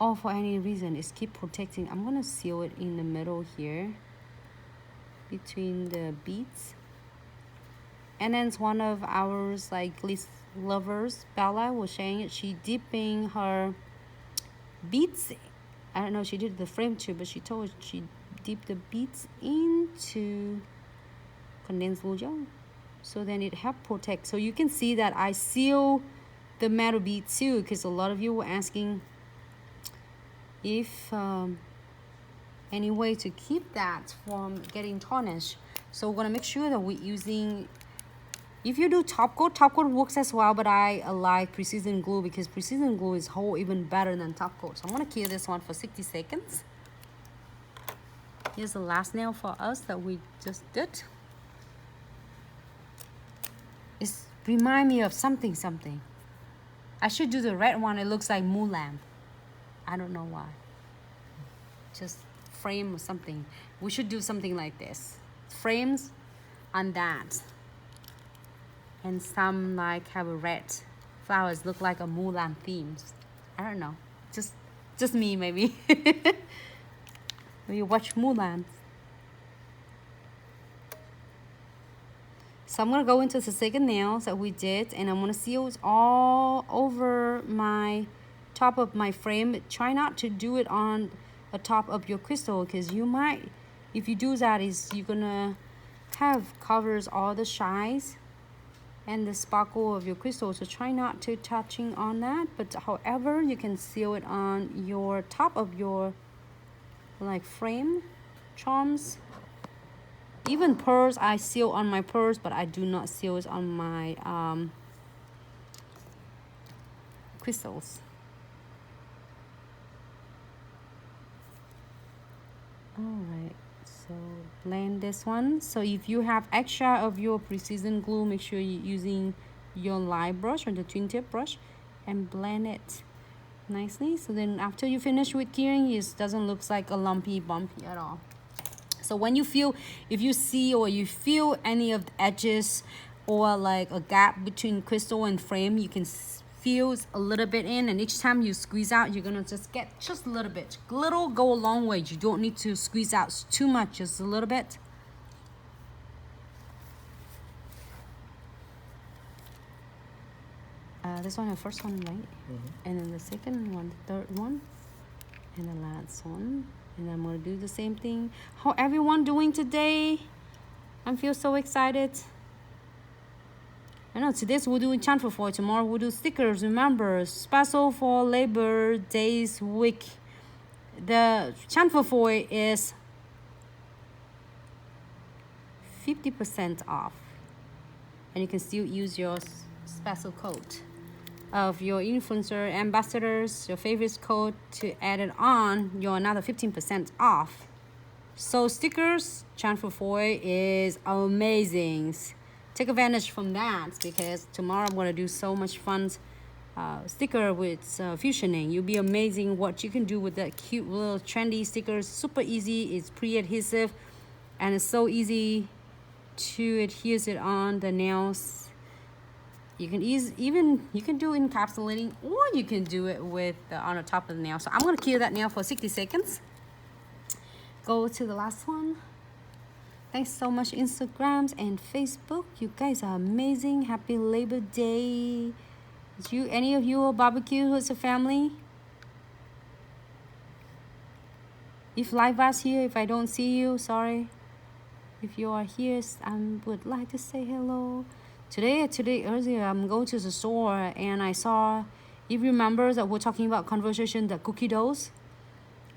or for any reason it's keep protecting. I'm gonna seal it in the middle here between the beads. And then it's one of ours like Glitz lovers, Bella, was saying she dipping her beads. I don't know, she did the frame too, but she told she dipped the beads into condensed wool gel, so then it help protect. So you can see that I seal the metal bead too, because a lot of you were asking if any way to keep that from getting tarnished. So we're gonna make sure that we're using, if you do top coat works as well, but I like precision glue because precision glue is whole even better than top coat. So I'm gonna cure this one for 60 seconds. Here's the last nail for us that we just did. It's remind me of something. I should do the red one. It looks like moon lamp. I don't know why. Just frame or something. We should do something like this. Frames on that. And some like have a red flowers, look like a Mulan themes. I don't know. Just me maybe. You watch Mulan. So I'm gonna go into the second nails that we did, and I'm gonna seal it all over my top of my frame. Try not to do it on the top of your crystal, because you might, if you do that, is you're gonna have covers all the shines and the sparkle of your crystal. So try not to touching on that, but however you can seal it on your top of your like frame charms. Even pearls, I seal on my pearls, but I do not seal it on my crystals. All right, so blend this one. So if you have extra of your precision glue, make sure you're using your light brush or the twin tip brush and blend it nicely. So then after you finish with curing, it doesn't look like a lumpy bumpy at all. So when you feel, if you see or you feel any of the edges or like a gap between crystal and frame, you can feel a little bit in, and each time you squeeze out, you're gonna just get just a little bit. Little go a long way. You don't need to squeeze out too much, just a little bit. This one, the first one, right? And then the second one, the third one, and the last one. And I'm gonna do the same thing. How everyone doing today? I feel so excited. I know today's we'll do enchantment for tomorrow we'll do stickers. Remember, special for Labor Days week. The enchantment for is 50% off, and you can still use your special code of your influencer ambassadors, your favorite code, to add it on your another 15% off. So stickers, enchantment foil is amazing. Take advantage from that, because tomorrow I'm going to do so much fun sticker with fusioning. You'll be amazing what you can do with that cute little trendy stickers. Super easy. It's pre-adhesive, and it's so easy to adhere it on the nails. You can you can do encapsulating, or you can do it with on the top of the nail. So I'm going to cure that nail for 60 seconds. Go to the last one. Thanks so much, Instagrams and Facebook. You guys are amazing. Happy Labor Day. Any of you barbecue with your family? If live was here, if I don't see you, sorry. If you are here, I would like to say hello. Today earlier, I'm going to the store and I saw, if you remember that we're talking about conversation, the cookie doughs.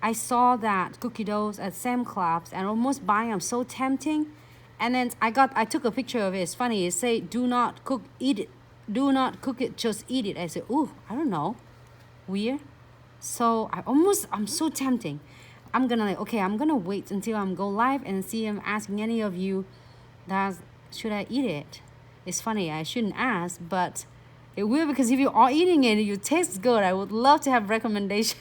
I saw that cookie doughs at Sam Clubs and almost buy them. So tempting. And then I took a picture of it. It's funny. It say, do not cook, eat it. Do not cook it, just eat it. I said, ooh, I don't know. Weird. So I'm so tempting. I'm gonna wait until I'm go live and see him asking any of you that should I eat it. It's funny, I shouldn't ask, but it will, because if you are eating it, you taste good. I would love to have recommendation.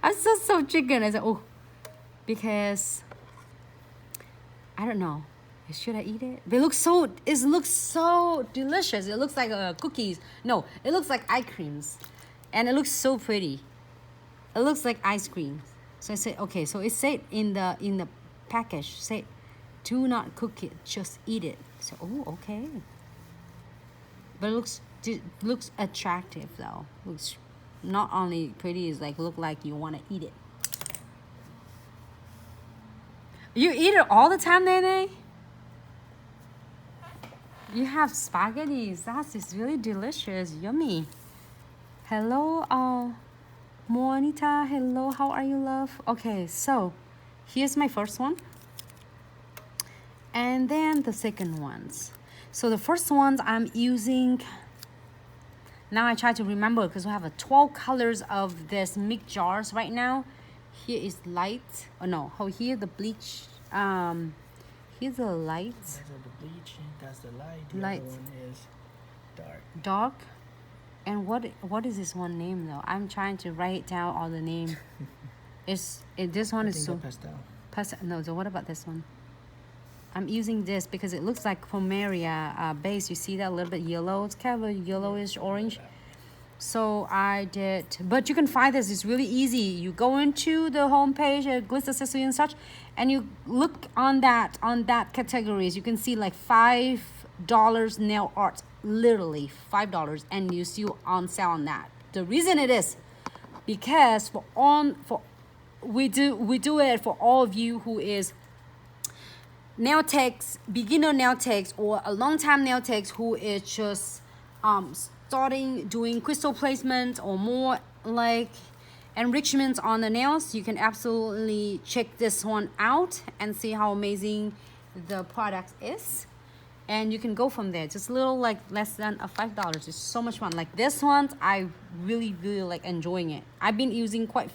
I'm so chicken. I said, oh, because I don't know. Should I eat it? But it looks so delicious. It looks like cookies. No, it looks like ice creams, and it looks so pretty. It looks like ice cream. So I said, okay, so it said in the package, say, do not cook it, just eat it. So, oh, okay. But it looks attractive though. Looks not only pretty, it's like look like you want to eat it. You eat it all the time, Nene? You have spaghettis. That is really delicious. Yummy. Hello, Monita. Hello, how are you, love? Okay, so here's my first one. And then the second ones. So the first ones I'm using, now I try to remember because we have 12 colors of this mix jars right now. Here is light. Oh no, oh here the bleach. Here's the light. That's the bleach. That's the light. The Light. other one is dark. Dark. And what is this one name though? I'm trying to write down all the name. This one is so pastel. No, so what about this one? I'm using this because it looks like Pomeria base. You see that a little bit yellow? It's kind of a yellowish orange. So I did, but you can find this. It's really easy. You go into the homepage at Glitz Accessories and such, and you look on that categories. You can see like $5 nail art, literally $5, and you see on sale on that. The reason it is because we do it for all of you who is nail techs, beginner nail techs, or a long time nail techs who is just starting doing crystal placement or more like enrichments on the nails. You can absolutely check this one out and see how amazing the product is, and you can go from there. Just little like less than $5. It's so much fun. Like this one, I really like enjoying it. I've been using quite